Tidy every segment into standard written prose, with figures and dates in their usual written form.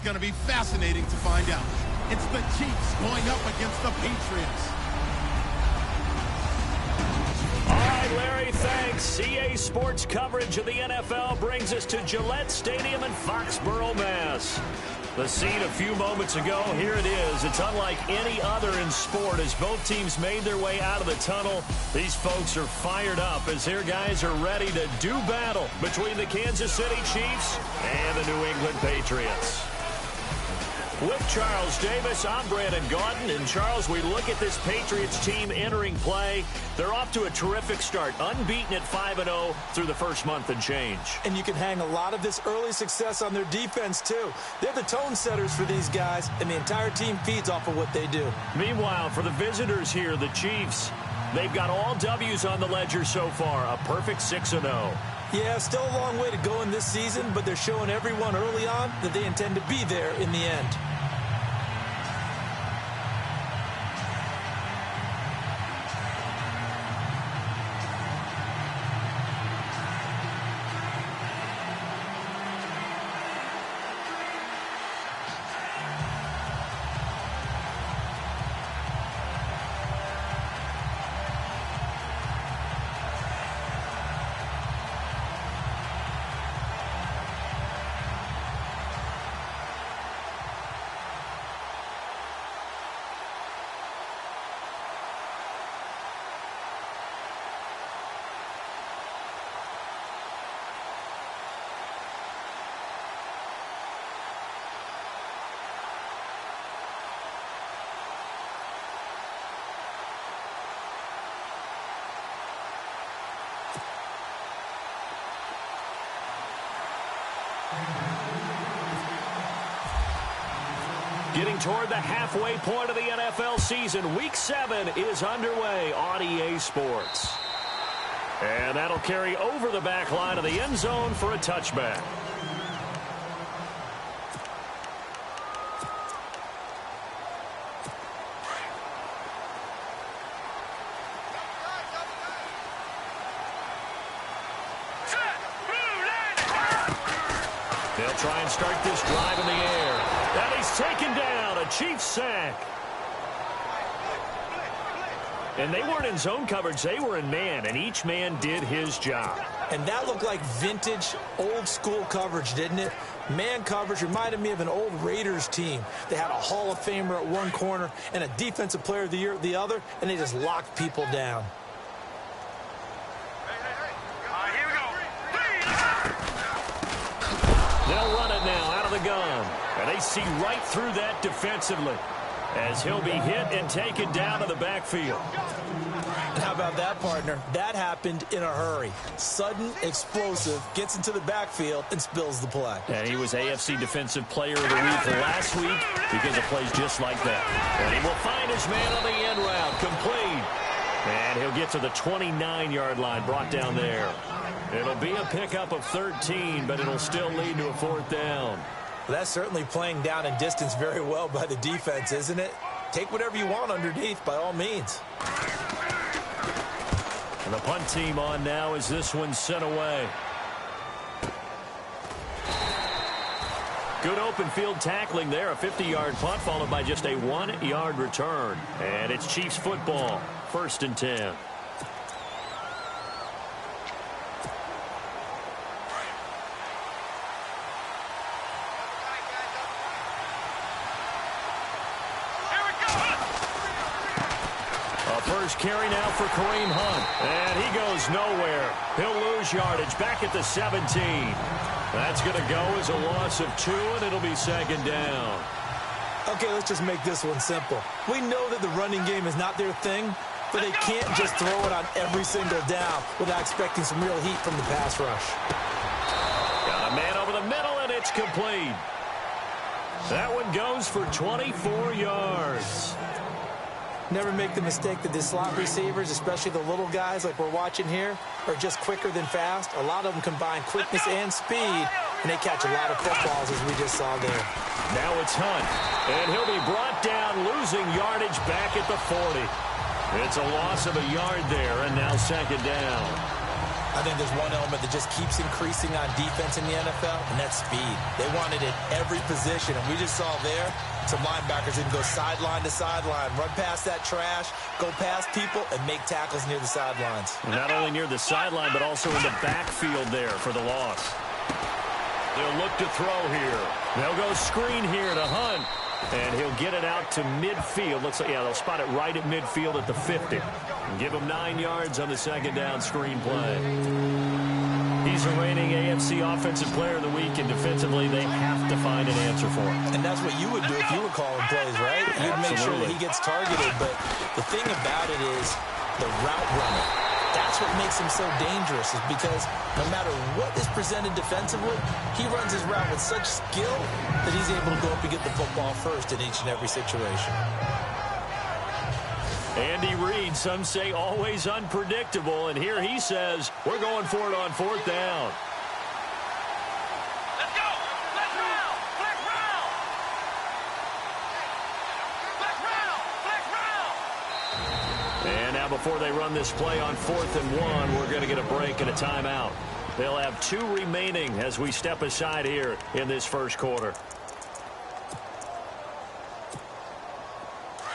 going to be fascinating to find out. It's the Chiefs going up against the Patriots. All right, Larry, thanks. CA Sports coverage of the NFL brings us to Gillette Stadium in Foxborough, Mass. The scene a few moments ago, here it is. It's unlike any other in sport as both teams made their way out of the tunnel. These folks are fired up as their guys are ready to do battle between the Kansas City Chiefs and the New England Patriots. With Charles Davis, I'm Brandon Gaudin. And, Charles, we look at this Patriots team entering play. They're off to a terrific start, unbeaten at 5-0 through the first month and change. And you can hang a lot of this early success on their defense, too. They're the tone setters for these guys, and the entire team feeds off of what they do. Meanwhile, for the visitors here, the Chiefs, they've got all W's on the ledger so far, a perfect 6-0. Yeah, still a long way to go in this season, but they're showing everyone early on that they intend to be there in the end. Getting toward the halfway point of the NFL season, Week 7 is underway on EA Sports. And that'll carry over the back line of the end zone for a touchback. They'll try and start this drive in the air. And he's taken down, a Chiefs sack. And they weren't in zone coverage, they were in man, and each man did his job. And that looked like vintage, old-school coverage, didn't it? Man coverage reminded me of an old Raiders team. They had a Hall of Famer at one corner and a Defensive Player of the Year at the other, and they just locked people down. They'll run it now out of the gun. And they see right through that defensively as he'll be hit and taken down to the backfield. And how about that, partner? That happened in a hurry. Sudden, explosive, gets into the backfield and spills the play. And he was AFC Defensive Player of the Week last week because of plays just like that. And he will find his man on the end route, complete. And he'll get to the 29-yard line, brought down there. It'll be a pickup of 13, but it'll still lead to a fourth down. Well, that's certainly playing down in distance very well by the defense, isn't it? Take whatever you want underneath, by all means. And the punt team on now as this one's sent away. Good open field tackling there. A 50-yard punt followed by just a 1-yard return. And it's Chiefs football. 1st and 10. First carry now for Kareem Hunt. And he goes nowhere. He'll lose yardage back at the 17. That's going to go as a loss of 2, and it'll be 2nd down. Okay, let's just make this one simple. We know that the running game is not their thing, but they can't just throw it on every single down without expecting some real heat from the pass rush. Got a man over the middle, and it's complete. That one goes for 24 yards. Never make the mistake that the slot receivers, especially the little guys like we're watching here, are just quicker than fast. A lot of them combine quickness and speed, and they catch a lot of footballs, as we just saw there. Now it's Hunt, and he'll be brought down, losing yardage back at the 40. It's a loss of a yard there, and now 2nd down. I think there's one element that just keeps increasing on defense in the NFL, and that's speed. They want it at every position, and we just saw there some linebackers that can go sideline to sideline, run past that trash, go past people, and make tackles near the sidelines. Not only near the sideline, but also in the backfield there for the loss. They'll look to throw here. They'll go screen here to Hunt. And he'll get it out to midfield. Looks like, yeah, they'll spot it right at midfield at the 50. And give him 9 yards on the second down screen play. He's a reigning AFC Offensive Player of the Week, and defensively they have to find an answer for him. And that's what you would do if you were calling plays, right? You'd make sure that he gets targeted. But the thing about it is the route running. That's what makes him so dangerous, is because no matter what is presented defensively, he runs his route with such skill that he's able to go up and get the football first in each and every situation. Andy Reid, some say always unpredictable, and here he says, we're going for it on 4th down. Let's go! Let's round! Let's round! Let's round! Let's round! And now before they run this play on 4th and 1, we're going to get a break and a timeout. They'll have 2 remaining as we step aside here in this first quarter.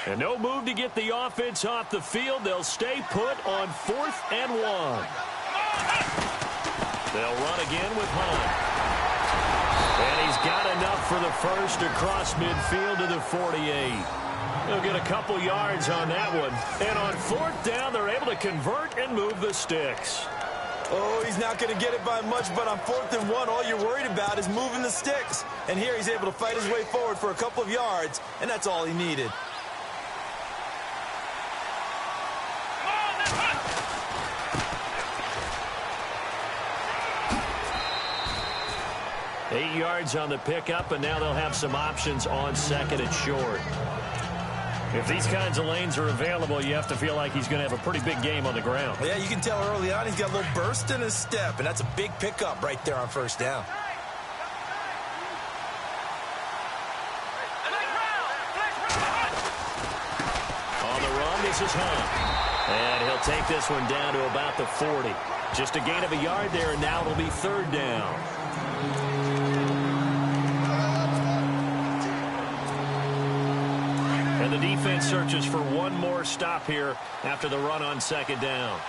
And no move to get the offense off the field. They'll stay put on 4th and 1. They'll run again with Hunt. And he's got enough for the first across midfield to the 48. He'll get a couple yards on that one. And on 4th down, they're able to convert and move the sticks. Oh, he's not going to get it by much, but on 4th and 1, all you're worried about is moving the sticks. And here he's able to fight his way forward for a couple of yards, and that's all he needed. Eight yards on the pickup, and now they'll have some options on 2nd and short. If these kinds of lanes are available, you have to feel like he's going to have a pretty big game on the ground. Yeah, you can tell early on he's got a little burst in his step, and that's a big pickup right there on 1st down. On the run, this is Hunt. And he'll take this one down to about the 40. Just a gain of a yard there, and now it'll be 3rd down. And the defense searches for one more stop here after the run on 2nd down.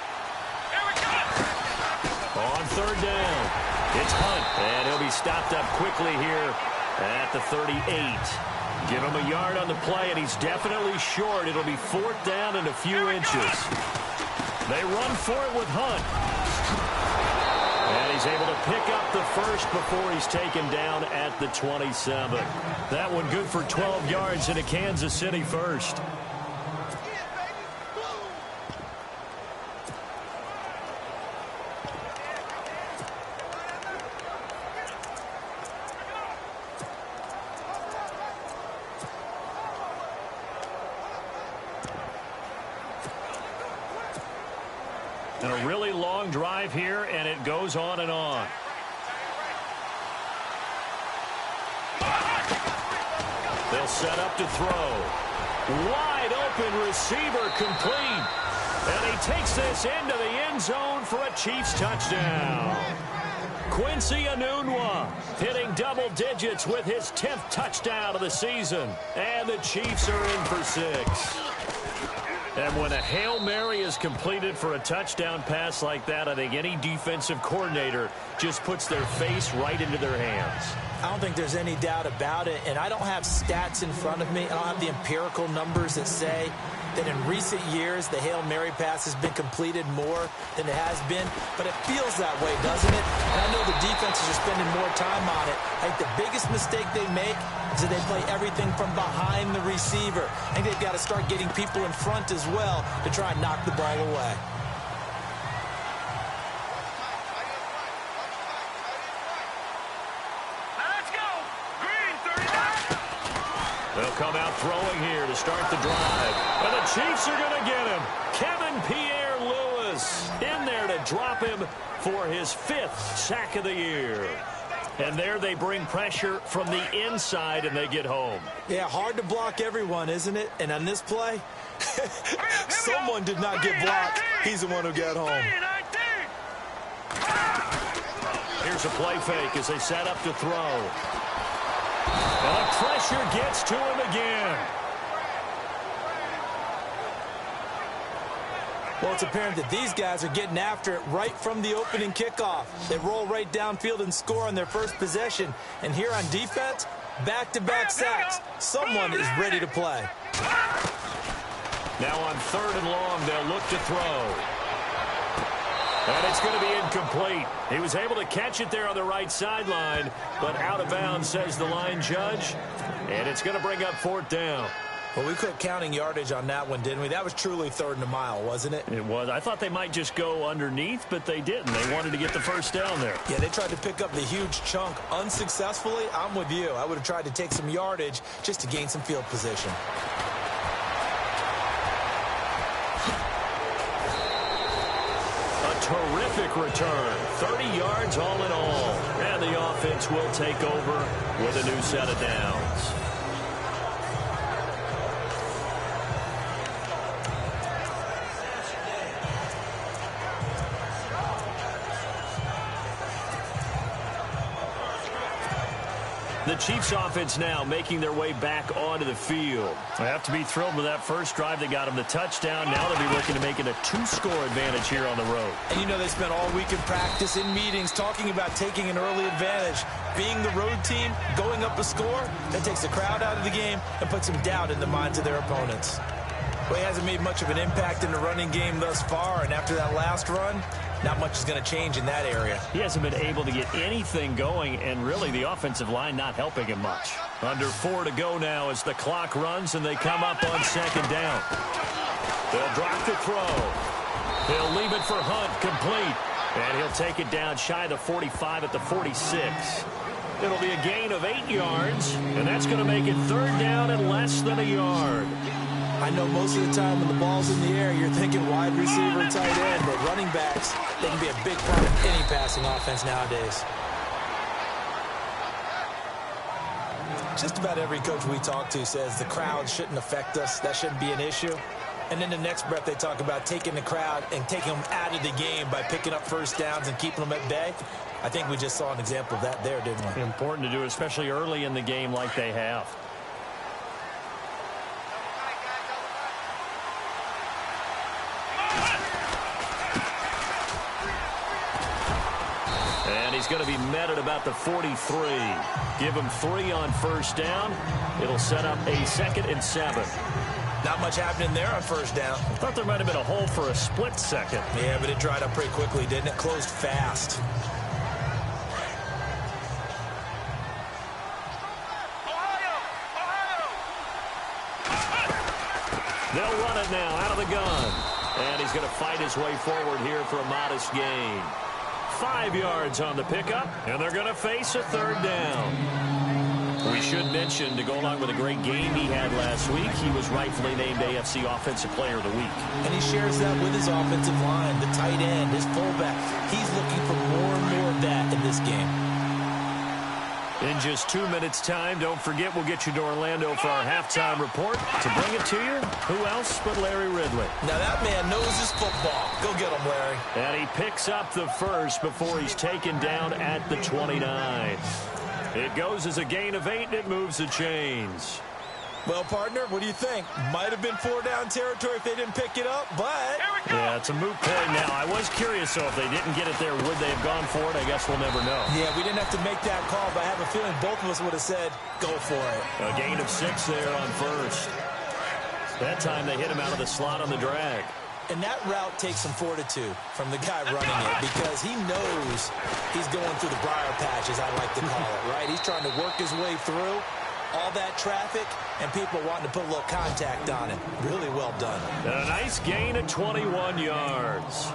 On 3rd down, it's Hunt, and he'll be stopped up quickly here at the 38. Give him a yard on the play, and he's definitely short. It'll be 4th down and a few inches. They run for it with Hunt. And he's able to pick up the first before he's taken down at the 27. That one good for 12 yards in a Kansas City first. And a really long drive here, and it goes on and on. They'll set up to throw. Wide open receiver complete. And he takes this into the end zone for a Chiefs touchdown. Quincy Enunwa hitting double digits with his 10th touchdown of the season. And the Chiefs are in for 6. And when a Hail Mary is completed for a touchdown pass like that, I think any defensive coordinator just puts their face right into their hands. I don't think there's any doubt about it, and I don't have stats in front of me. I don't have the empirical numbers that say that in recent years the Hail Mary pass has been completed more than it has been, but it feels that way, doesn't it? And I know the defenses are spending more time on it. I think the biggest mistake they make is that they play everything from behind the receiver. I think they've got to start getting people in front as well to try and knock the ball away. They'll come out throwing here to start the drive. And the Chiefs are going to get him. Kevin Pierre-Louis in there to drop him for his 5th sack of the year. And there they bring pressure from the inside, and they get home. Yeah, hard to block everyone, isn't it? And on this play, someone did not get blocked. He's the one who got home. here's a play fake as they set up to throw. And the pressure gets to him again. Well, it's apparent that these guys are getting after it right from the opening kickoff. They roll right downfield and score on their first possession. And here on defense, back-to-back sacks. Someone is ready to play. Now on 3rd and long, they'll look to throw. And it's going to be incomplete. He was able to catch it there on the right sideline, but out of bounds, says the line judge. And it's going to bring up 4th down. Well, we quit counting yardage on that one, didn't we? That was truly 3rd and a mile, wasn't it? It was. I thought they might just go underneath, but they didn't. They wanted to get the first down there. Yeah, they tried to pick up the huge chunk unsuccessfully. I'm with you. I would have tried to take some yardage just to gain some field position. A terrific return. 30 yards all in all. And the offense will take over with a new set of downs. The Chiefs offense now making their way back onto the field. They have to be thrilled with that first drive that got them the touchdown. Now they'll be looking to make it a 2-score advantage here on the road. And you know they spent all week in practice, in meetings, talking about taking an early advantage. Being the road team, going up a score, that takes the crowd out of the game and puts some doubt in the minds of their opponents. Well, he hasn't made much of an impact in the running game thus far, and after that last run, not much is going to change in that area. He hasn't been able to get anything going, and really the offensive line not helping him much. Under 4 to go now as the clock runs and they come up on 2nd down. They'll drop the throw. He'll leave it for Hunt, complete. And he'll take it down shy of the 45 at the 46. It'll be a gain of 8 yards, and that's going to make it 3rd down and less than a yard. I know most of the time when the ball's in the air, you're thinking wide receiver, tight end, but running backs, they can be a big part of any passing offense nowadays. Just about every coach we talk to says the crowd shouldn't affect us. That shouldn't be an issue. And then the next breath they talk about taking the crowd and taking them out of the game by picking up first downs and keeping them at bay. I think we just saw an example of that there, didn't we? Important to do, especially early in the game like they have. And he's going to be met at about the 43. Give him 3 on first down. It'll set up a 2nd and 7. Not much happening there on first down. I thought there might have been a hole for a split second. Yeah, but it dried up pretty quickly, didn't it? Closed fast. They'll run it now out of the gun. And he's going to fight his way forward here for a modest gain. 5 yards on the pickup, and they're going to face a 3rd down. We should mention, to go along with a great game he had last week, he was rightfully named AFC Offensive Player of the Week. And he shares that with his offensive line, the tight end, his fullback. He's looking for more and more of that in this game. In just 2 minutes' time, don't forget, we'll get you to Orlando for our halftime report. To bring it to you, who else but Larry Ridley? Now that man knows his football. Go get him, Larry. And he picks up the first before he's taken down at the 29. It goes as a gain of 8, and it moves the chains. Well, partner, what do you think? Might have been 4-down territory if they didn't pick it up, but... Yeah, it's a moot point now. I was curious, so if they didn't get it there, would they have gone for it? I guess we'll never know. Yeah, we didn't have to make that call, but I have a feeling both of us would have said, go for it. A gain of 6 there on first. That time they hit him out of the slot on the drag. And that route takes some fortitude from the guy running it because he knows he's going through the briar patch, as I like to call it, right? He's trying to work his way through all that traffic and people wanting to put a little contact on it. Really well done. And a nice gain of 21 yards.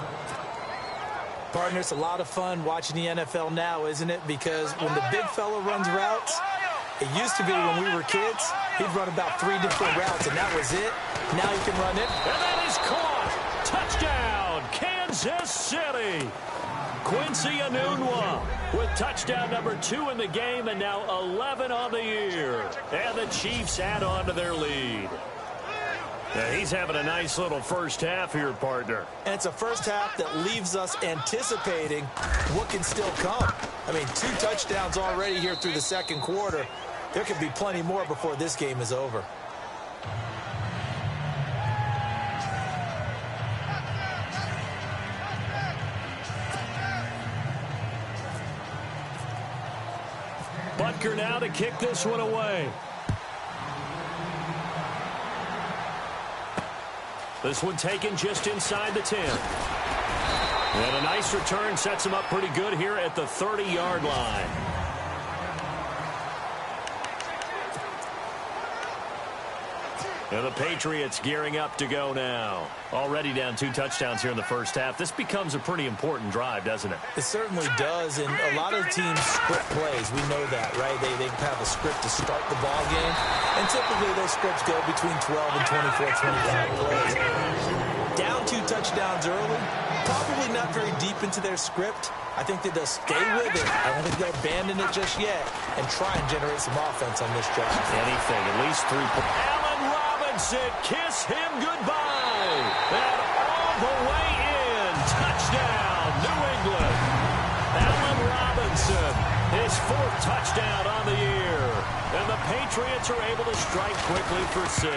Partner, it's a lot of fun watching the NFL now, isn't it? Because when the big fella runs routes, it used to be when we were kids, he'd run about 3 different routes, and that was it. Now he can run it. And that is caught. Touchdown, Kansas City. Quincy Enunwa with touchdown number 2 in the game, and now 11 on the year. And the Chiefs add on to their lead. He's having a nice little first half here, partner. And it's a first half that leaves us anticipating what can still come. I mean, 2 touchdowns already here through the second quarter. There could be plenty more before this game is over. Butker now to kick this one away. This one taken just inside the 10. And a nice return sets him up pretty good here at the 30-yard line. And the Patriots gearing up to go now. Already down 2 touchdowns here in the first half. This becomes a pretty important drive, doesn't it? It certainly does, and a lot of teams script plays. We know that, right? They have a script to start the ball game, and typically those scripts go between 12 and 24, 25 plays. Down 2 touchdowns early, probably not very deep into their script. I think that they'll stay with it. I don't think they'll abandon it just yet and try and generate some offense on this drive. Anything, at least 3 points. Allen Robinson, kiss him goodbye. And all the way in. Touchdown, New England. Allen Robinson, his 4th touchdown on the year. And the Patriots are able to strike quickly for 6.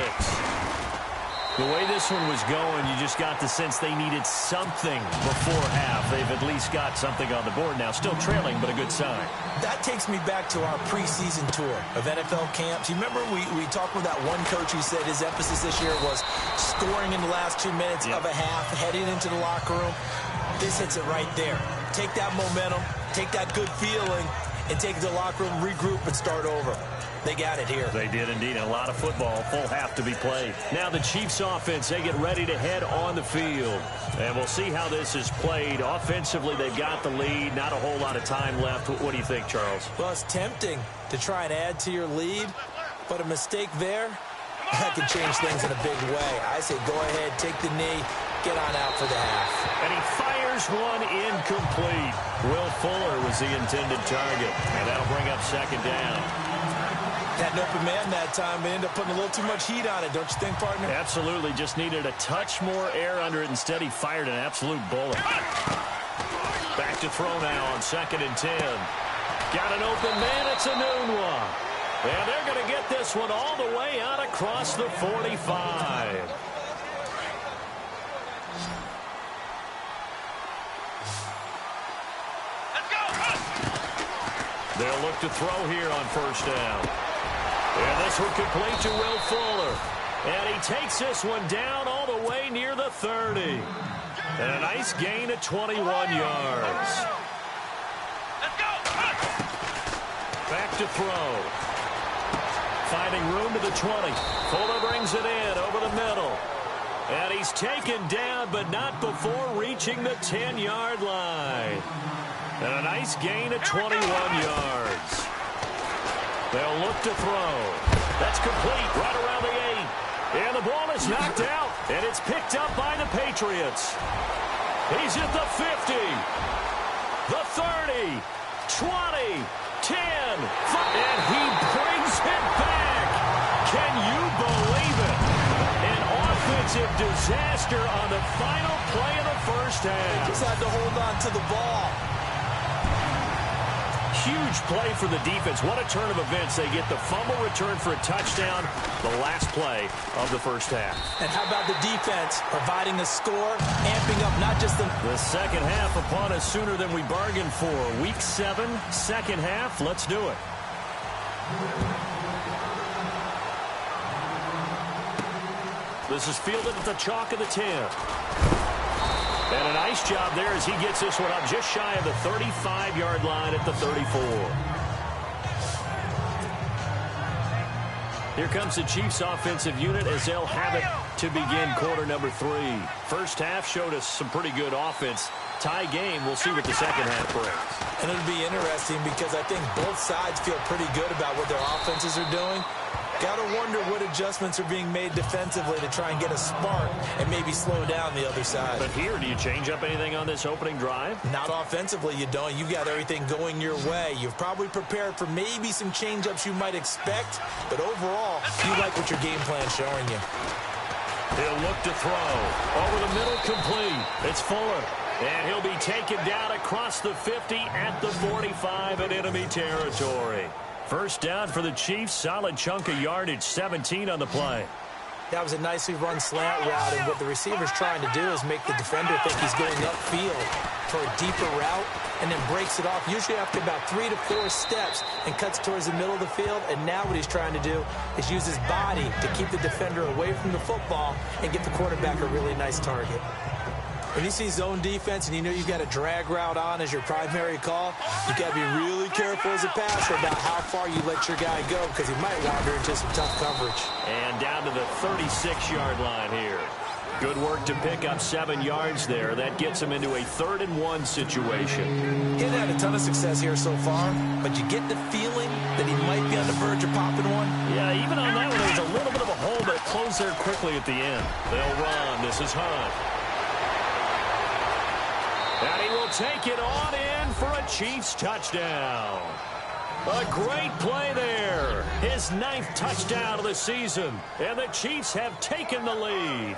The way this one was going, you just got the sense they needed something before half. They've at least got something on the board now. Still trailing, but a good sign. That takes me back to our preseason tour of NFL camps. You remember we talked with that one coach who said his emphasis this year was scoring in the last 2 minutes of a half, heading into the locker room. This hits it right there. Take that momentum, take that good feeling, and take it to the locker room, regroup, and start over. They got it here. They did indeed. A lot of football, full half to be played. Now the Chiefs offense, they get ready to head on the field. And we'll see how this is played. Offensively, they've got the lead. Not a whole lot of time left. What do you think, Charles? Well, it's tempting to try and add to your lead, but a mistake there, that can change things in a big way. I say go ahead, take the knee, get on out for the half. And he fires one incomplete. Will Fuller was the intended target. And that'll bring up second down. Had an open man that time, but ended up putting a little too much heat on it, don't you think, partner? Absolutely. Just needed a touch more air under it. Instead, he fired an absolute bullet. Back to throw now on 2nd and 10. Got an open man. It's a noon one. And they're going to get this one all the way out across the 45. They'll look to throw here on 1st down. And this one complete to Will Fuller. And he takes this one down all the way near the 30. And a nice gain of 21 yards. Back to throw. Finding room to the 20. Fuller brings it in over the middle. And he's taken down, but not before reaching the 10-yard line. And a nice gain of 21 yards. They'll look to throw. That's complete right around the 8. And the ball is knocked out. And it's picked up by the Patriots. He's at the 50. The 30. 20. 10. 5. And he brings it back. Can you believe it? An offensive disaster on the final play of the first half. Just had to hold on to the ball. Huge play for the defense. What a turn of events. They get the fumble return for a touchdown, the last play of the first half. And how about the defense providing the score, amping up not just the second half upon us sooner than we bargained for. Week 7, second half. Let's do it. This is fielded at the chalk of the 10. And a nice job there as he gets this one up just shy of the 35-yard line at the 34. Here comes the Chiefs offensive unit as they'll have it to begin quarter number 3. First half showed us some pretty good offense. Tie game. We'll see what the second half brings. And it'll be interesting because I think both sides feel pretty good about what their offenses are doing. Got to wonder what adjustments are being made defensively to try and get a spark and maybe slow down the other side. But here, do you change up anything on this opening drive? Not offensively, you don't. You've got everything going your way. You've probably prepared for maybe some change-ups you might expect, but overall, you like what your game plan's showing you. He'll look to throw. Over the middle, complete. It's Fuller. And he'll be taken down across the 50 at the 45 in enemy territory. First down for the Chiefs. Solid chunk of yardage, 17 on the play. That was a nicely run slant route, and what the receiver's trying to do is make the defender think he's going upfield for a deeper route, and then breaks it off, usually after about 3 to 4 steps, and cuts towards the middle of the field. And now what he's trying to do is use his body to keep the defender away from the football and get the quarterback a really nice target. When you see zone defense and you know you've got a drag route on as your primary call, you got to be really careful as a passer about how far you let your guy go, because he might wander into some tough coverage. And down to the 36-yard line here. Good work to pick up 7 yards there. That gets him into a 3rd-and-1 situation. He hasn't had a ton of success here so far, but you get the feeling that he might be on the verge of popping one. Yeah, even on that one, there was a little bit of a hole, but it closed there quickly at the end. They'll run. This is Hunt. And he will take it on in for a Chiefs touchdown. A great play there. His 9th touchdown of the season. And the Chiefs have taken the lead.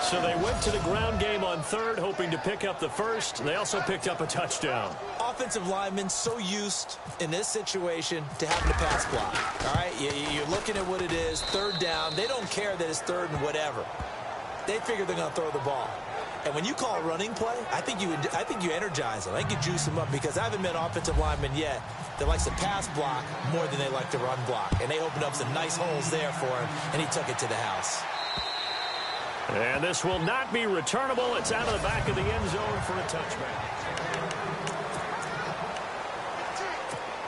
So they went to the ground game on 3rd, hoping to pick up the 1st. They also picked up a touchdown. Offensive linemen so used in this situation to having to pass block. All right, you're looking at what it is, 3rd down. They don't care that it's 3rd and whatever. They figure they're going to throw the ball. And when you call a running play, I think you energize them. I think you juice them up, because I haven't met offensive linemen yet that likes to pass block more than they like to run block. And they opened up some nice holes there for him, and he took it to the house. And this will not be returnable. It's out of the back of the end zone for a touchback.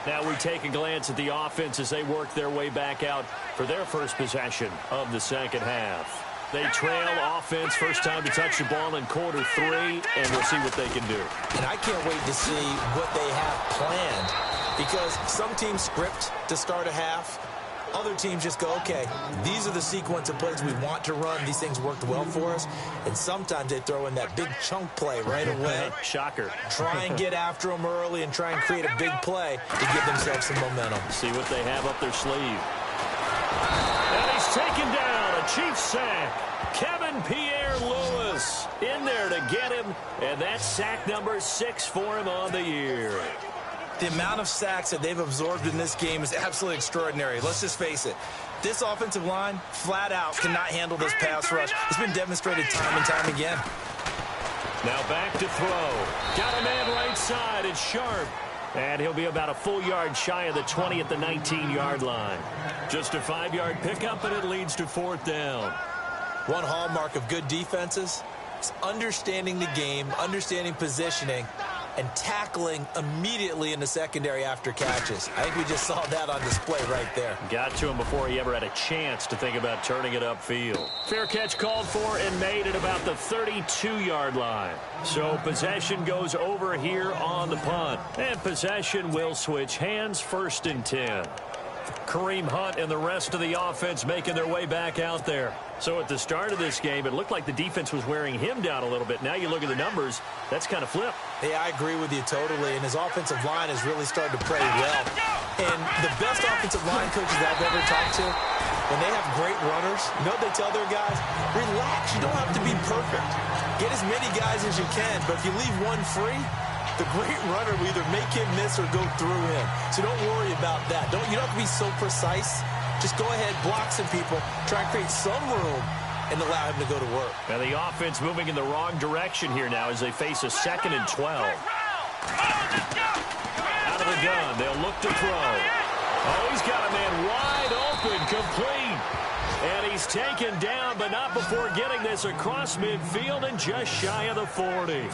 Now we take a glance at the offense as they work their way back out for their first possession of the second half. They trail offense, first time to touch the ball in quarter 3, and we'll see what they can do. And I can't wait to see what they have planned, because some teams script to start a half. Other teams just go, okay, these are the sequence of plays we want to run. These things worked well for us. And sometimes they throw in that big chunk play right away. Shocker. Try and get after them early and try and create a big play to give themselves some momentum. See what they have up their sleeve. And he's taken down. A Chiefs sack. Kevin Pierre-Louis in there to get him. And that's sack number 6 for him on the year. The amount of sacks that they've absorbed in this game is absolutely extraordinary. Let's just face it. This offensive line, flat out, cannot handle this pass rush. It's been demonstrated time and time again. Now back to throw. Got a man right side. It's Sharp. And he'll be about a full yard shy of the 20 at the 19-yard line. Just a 5-yard pickup, and it leads to 4th down. One hallmark of good defenses is understanding the game, understanding positioning, and tackling immediately in the secondary after catches. I think we just saw that on display right there. Got to him before he ever had a chance to think about turning it upfield. Fair catch called for and made at about the 32-yard line. So possession goes over here on the punt. And possession will switch hands, 1st and 10. Kareem Hunt and the rest of the offense making their way back out there. So at the start of this game, it looked like the defense was wearing him down a little bit. Now you look at the numbers, that's kind of flipped. Yeah, I agree with you totally. And his offensive line has really started to play well. And the best offensive line coaches I've ever talked to, when they have great runners, you know what they tell their guys? Relax. You don't have to be perfect. Get as many guys as you can. But if you leave one free, the great runner will either make him miss or go through him. So don't worry about that. You don't have to be so precise. Just go ahead, block some people, try and create some room, and allow him to go to work. Now the offense moving in the wrong direction here now as they face a 2nd and 12. Out of the gun, they'll look to throw. Oh, he's got a man wide open, complete. And he's taken down, but not before getting this across midfield and just shy of the 40.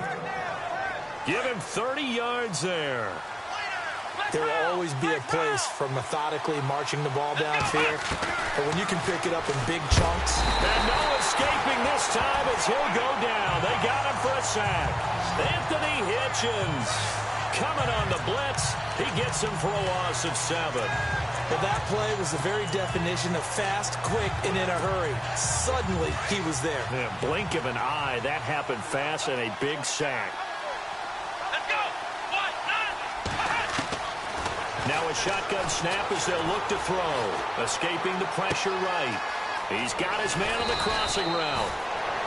Give him 30 yards there. There will always be a place for methodically marching the ball downfield. But when you can pick it up in big chunks. And no escaping this time as he'll go down. They got him for a sack. Anthony Hitchens coming on the blitz. He gets him for a loss of 7. Well, that play was the very definition of fast, quick, and in a hurry. Suddenly, he was there. Yeah, blink of an eye. That happened fast and a big sack. Now a shotgun snap as they'll look to throw. Escaping the pressure right. He's got his man on the crossing route.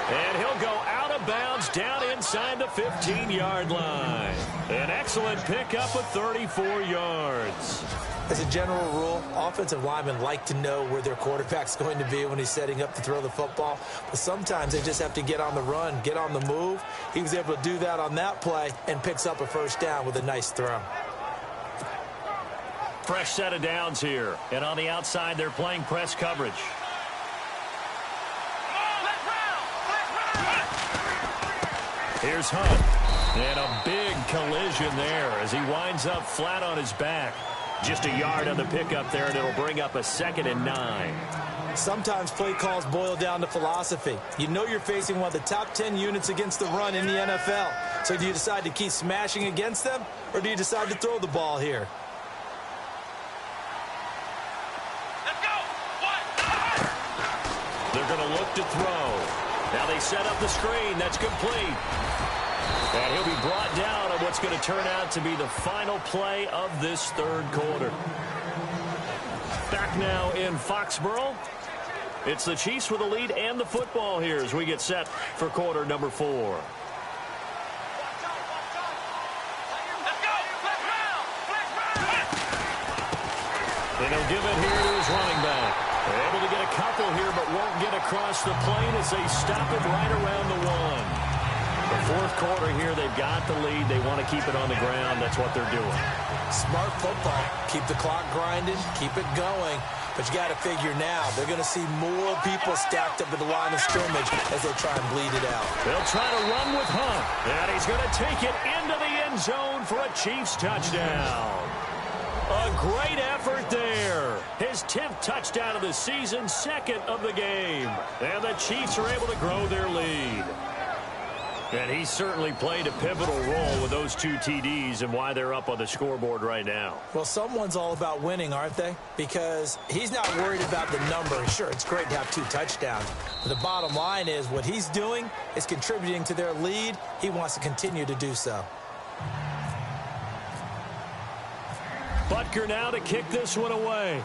And he'll go out of bounds down inside the 15-yard line. An excellent pickup of 34 yards. As a general rule, offensive linemen like to know where their quarterback's going to be when he's setting up to throw the football. But sometimes they just have to get on the run, get on the move. He was able to do that on that play and picks up a first down with a nice throw. Fresh set of downs here. And on the outside, they're playing press coverage. Here's Hunt. And a big collision there as he winds up flat on his back. Just a yard on the pickup there, and it'll bring up a 2nd and 9. Sometimes play calls boil down to philosophy. You know you're facing one of the top 10 units against the run in the NFL. So do you decide to keep smashing against them, or do you decide to throw the ball here? Let's go. They're going to look to throw. Now they set up the screen. That's complete. And he'll be brought down on what's going to turn out to be the final play of this third quarter. Back now in Foxborough. It's the Chiefs with the lead and the football here as we get set for quarter number 4. Let's go. And he'll give it here to his running back. They're able to get a couple here, but won't get across the plane as they stop it right around the 1. The fourth quarter here, they've got the lead. They want to keep it on the ground. That's what they're doing. Smart football. Keep the clock grinding. Keep it going. But you got to figure now, they're going to see more people stacked up at the line of scrimmage as they try and bleed it out. They'll try to run with Hunt. And he's going to take it into the end zone for a Chiefs touchdown. A great effort there. His 10th touchdown of the season, 2nd of the game. And the Chiefs are able to grow their lead. And he certainly played a pivotal role with those 2 TDs and why they're up on the scoreboard right now. Well, someone's all about winning, aren't they? Because he's not worried about the number. Sure, it's great to have 2 touchdowns. But the bottom line is what he's doing is contributing to their lead. He wants to continue to do so. Butker now to kick this one away.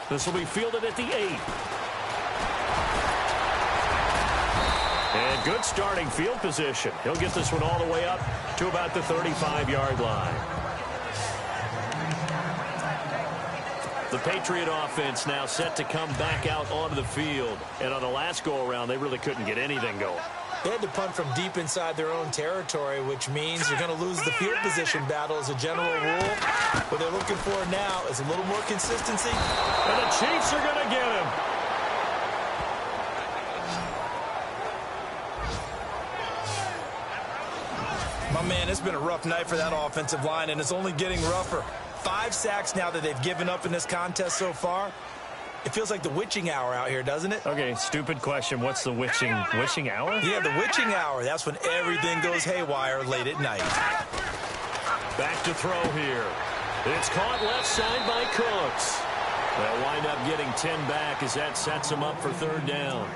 This will be fielded at the 8. And good starting field position. He'll get this one all the way up to about the 35-yard line. The Patriot offense now set to come back out onto the field. And on the last go-around, they really couldn't get anything going. They had to punt from deep inside their own territory, which means you're going to lose the field position battle as a general rule. What they're looking for now is a little more consistency. And the Chiefs are going to get him. My man, it's been a rough night for that offensive line, and it's only getting rougher. 5 sacks now that they've given up in this contest so far. It feels like the witching hour out here, doesn't it? Okay, stupid question. What's the witching hour? Yeah, the witching hour. That's when everything goes haywire late at night. Back to throw here. It's caught left side by Cooks. They'll wind up getting 10 back as that sets them up for 3rd down.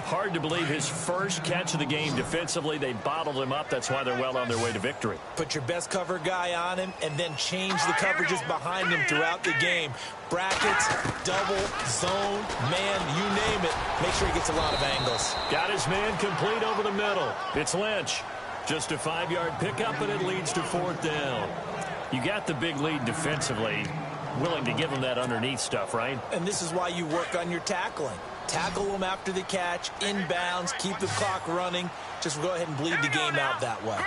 Hard to believe his first catch of the game defensively. They bottled him up. That's why they're well on their way to victory. Put your best cover guy on him and then change the coverages behind him throughout the game. Brackets, double, zone, man, you name it. Make sure he gets a lot of angles. Got his man complete over the middle. It's Lynch. Just a 5-yard pickup, and it leads to 4th down. You got the big lead defensively. Willing to give him that underneath stuff, right? And this is why you work on your tackling. Tackle them after the catch, inbounds, keep the clock running. Just go ahead and bleed the game out that way.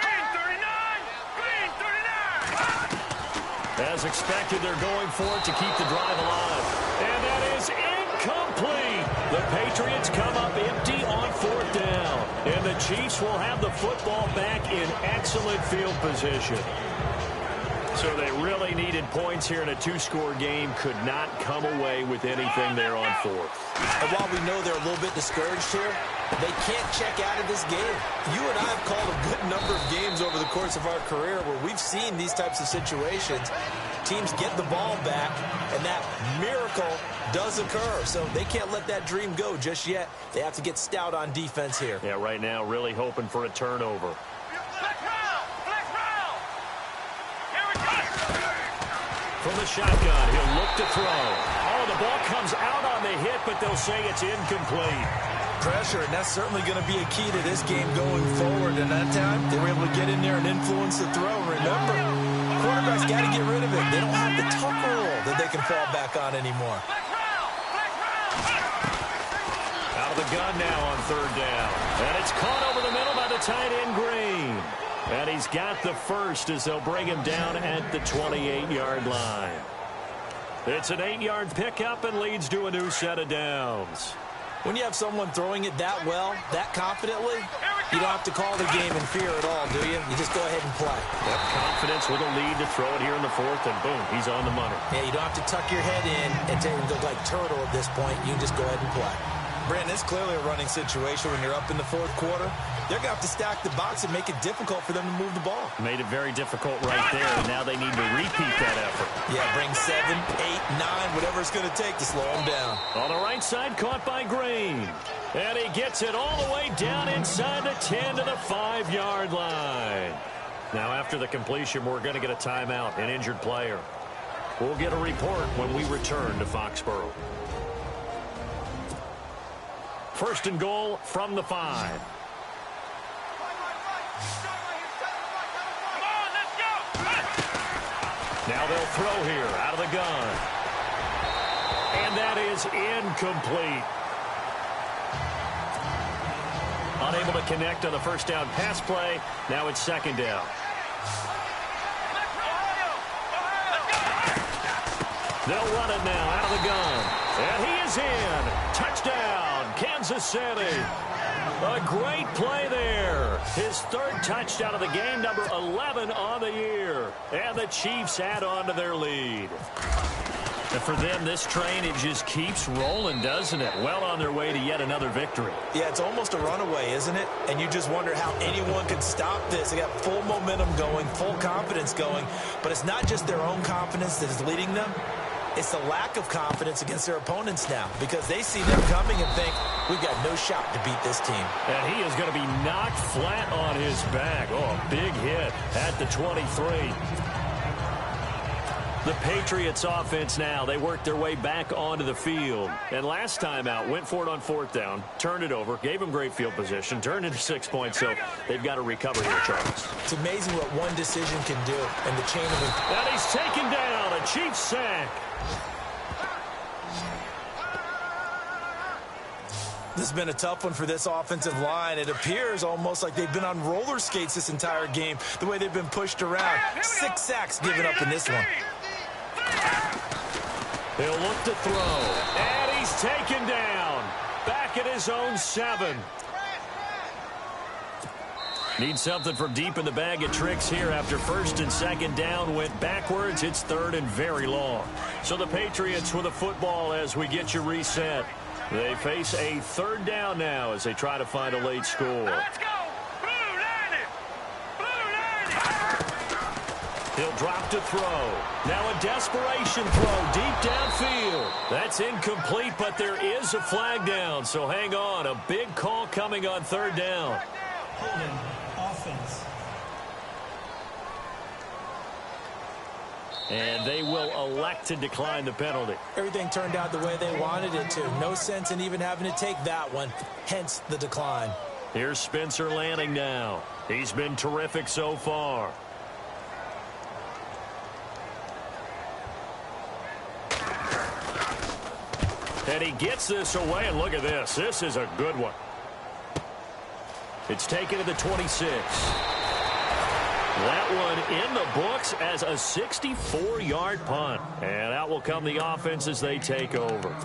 As expected, they're going for it to keep the drive alive. And that is incomplete. The Patriots come up empty on 4th down. And the Chiefs will have the football back in excellent field position. So they really needed points here in a 2-score game. Could not come away with anything there on 4th. And while we know they're a little bit discouraged here, they can't check out of this game. You and I have called a good number of games over the course of our career where we've seen these types of situations. Teams get the ball back, and that miracle does occur. So they can't let that dream go just yet. They have to get stout on defense here. Yeah, right now really hoping for a turnover. From the shotgun, he'll look to throw. Oh, the ball comes out on the hit, but they'll say it's incomplete. Pressure, and that's certainly going to be a key to this game going forward. And that time, they were able to get in there and influence the throw. Remember, quarterbacks got to get rid of it. They don't have the tucker roll that they can fall back on anymore. Out of the gun now on third down. And it's caught over the middle by the tight end, Green. And he's got the first as they'll bring him down at the 28-yard line. It's an 8-yard pickup and leads to a new set of downs. When you have someone throwing it that well, that confidently, you don't have to call the game in fear at all, do you? You just go ahead and play. Yep, confidence with a lead to throw it here in the fourth, and boom, he's on the money. Yeah, you don't have to tuck your head in and take him to like turtle at this point. You just go ahead and play. Brandon, it's clearly a running situation when you're up in the fourth quarter. They're going to have to stack the box and make it difficult for them to move the ball. Made it very difficult right there, and now they need to repeat that effort. Yeah, bring 7, 8, 9, whatever it's going to take to slow them down. On the right side, caught by Green. And he gets it all the way down inside the 10 to the 5-yard line. Now, after the completion, we're going to get a timeout, an injured player. We'll get a report when we return to Foxborough. First and goal from the 5. Now they'll throw here out of the gun. And that is incomplete. Unable to connect on the first down pass play. Now it's second down. They'll run it now out of the gun. And he is in. Touchdown, Kansas City. A great play there. His third touchdown of the game, number 11 on the year. And the Chiefs add on to their lead. And for them, this train, it just keeps rolling, doesn't it? Well on their way to yet another victory. Yeah, it's almost a runaway, isn't it? And you just wonder how anyone could stop this. They got full momentum going, full confidence going. But it's not just their own confidence that is leading them. It's the lack of confidence against their opponents now because they see them coming and think, we've got no shot to beat this team. And he is going to be knocked flat on his back. Oh, a big hit at the 23. The Patriots offense now, they worked their way back onto the field. And last time out, went for it on fourth down, turned it over, gave them great field position, turned into 6 points, so they've got to recover here, Charles. It's amazing what one decision can do in the chain of it. And he's taken down, a Chiefs sack. This has been a tough one for this offensive line. It appears almost like they've been on roller skates this entire game, the way they've been pushed around. 6 sacks given up in this one. He'll look to throw, and he's taken down. Back at his own 7. Needs something from deep in the bag of tricks here after first and second down went backwards. It's third and very long. So the Patriots with a football as we get you reset. They face a third down now as they try to find a late score. Let's go! Blue 90! Blue 90! He'll drop to throw. Now a desperation throw deep downfield. That's incomplete, but there is a flag down, so hang on. A big call coming on third down. Holding offense. And they will elect to decline the penalty. Everything turned out the way they wanted it to. No sense in even having to take that one, hence the decline. Here's Spencer Lanning now. He's been terrific so far. And he gets this away, and look at this. This is a good one. It's taken to the 26. That one in the books as a 64-yard punt. And out will come the offense as they take over.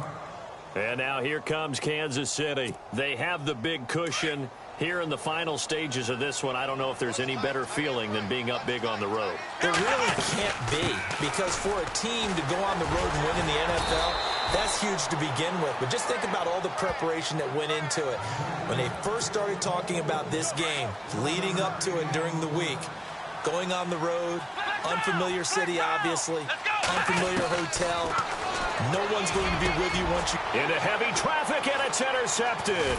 And now here comes Kansas City. They have the big cushion. Here in the final stages of this one, I don't know if there's any better feeling than being up big on the road. There really can't be, because for a team to go on the road and win in the NFL, that's huge to begin with. But just think about all the preparation that went into it. When they first started talking about this game, leading up to it during the week, going on the road, unfamiliar city, obviously, unfamiliar hotel. No one's going to be with you once you... Into heavy traffic, and it's intercepted.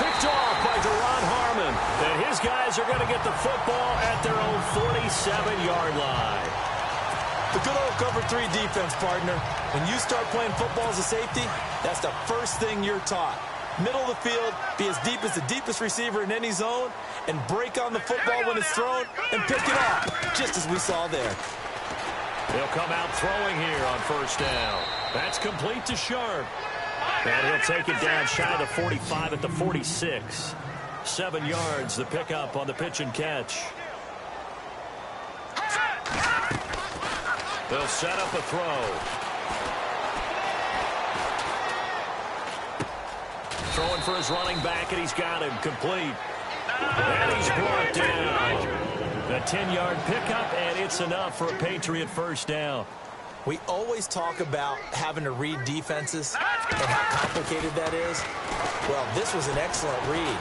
Picked off by Deron Harmon. And his guys are going to get the football at their own 47-yard line. The good old cover 3 defense, partner. When you start playing football as a safety, that's the first thing you're taught. Middle of the field, be as deep as the deepest receiver in any zone, and break on the football when it's thrown and pick it off, just as we saw there. He'll come out throwing here on first down. That's complete to Sharp. And he'll take it down shy of the 45 at the 46. 7 yards, the pickup on the pitch and catch. They'll set up a throw. Throwing for his running back, and he's got him complete. And he's brought down. A 10-yard pickup, and it's enough for a Patriot first down. We always talk about having to read defenses and how complicated that is. Well, this was an excellent read.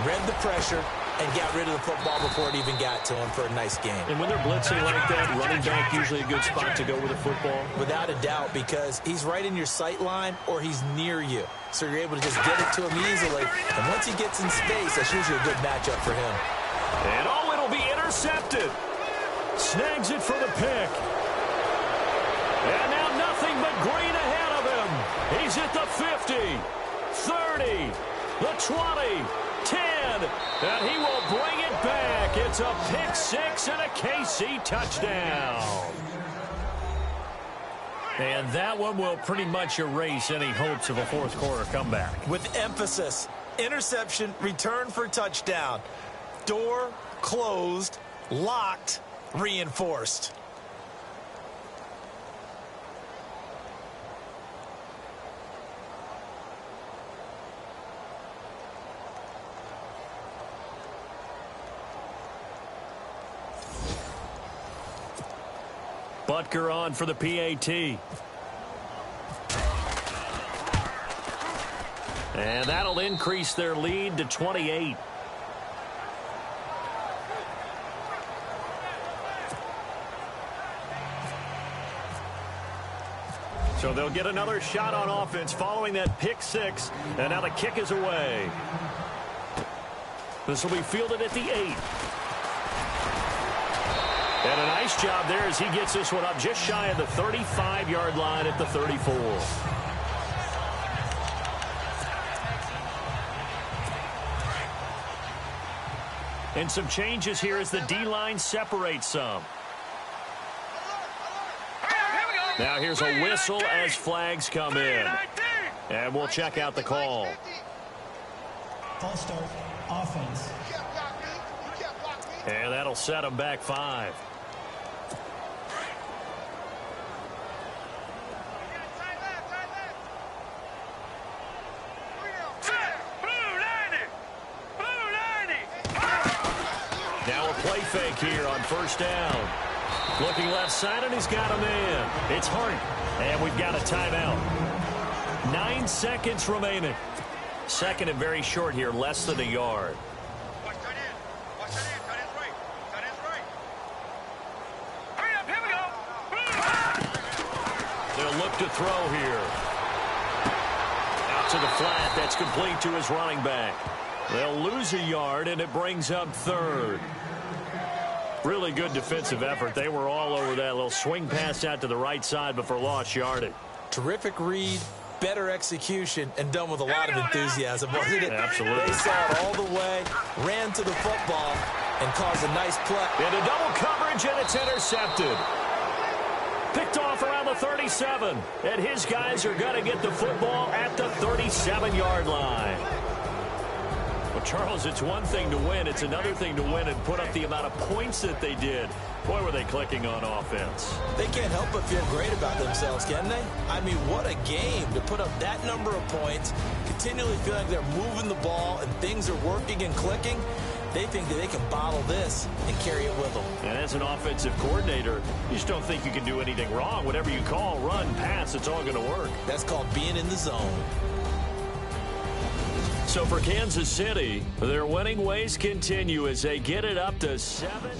Read the pressure and got rid of the football before it even got to him for a nice game. And when they're blitzing like that, running back usually a good spot to go with the football? Without a doubt, because he's right in your sight line or he's near you. So you're able to just get it to him easily. And once he gets in space, that's usually a good matchup for him. And oh, it'll be intercepted. Snags it for the pick. And now nothing but green ahead of him. He's at the 50, 30, the 20, 10, and he will bring it back. It's a pick 6 and a KC touchdown. And that one will pretty much erase any hopes of a fourth quarter comeback. With emphasis, interception, return for touchdown. Door closed, locked, reinforced. Butker on for the PAT. And that'll increase their lead to 28. So they'll get another shot on offense following that pick 6. And now the kick is away. This will be fielded at the 8. And a nice job there as he gets this one up just shy of the 35-yard line at the 34. And some changes here as the D-line separates some. Now here's a whistle as flags come in. And we'll check out the call. False start, offense. And that'll set them back 5. Now a play fake here on first down. Looking left side, and he's got a man. It's Hart, and we've got a timeout. 9 seconds remaining. Second and very short here, less than a yard. They'll look to throw here. Out to the flat. That's complete to his running back. They'll lose a yard, and it brings up third. Really good defensive effort. They were all over that little swing pass out to the right side, but for lost yardage. Terrific read, better execution, and done with a lot of enthusiasm, wasn't it? Absolutely. They saw it all the way, ran to the football, and caused a nice play. Into double coverage, and it's intercepted. Picked off around the 37, and his guys are going to get the football at the 37-yard line. Well, Charles, it's one thing to win. It's another thing to win and put up the amount of points that they did. Boy, were they clicking on offense. They can't help but feel great about themselves, can they? I mean, what a game to put up that number of points, continually feel like they're moving the ball and things are working and clicking. They think that they can bottle this and carry it with them. And as an offensive coordinator, you just don't think you can do anything wrong. Whatever you call, run, pass, it's all going to work. That's called being in the zone. So for Kansas City, their winning ways continue as they get it up to 7.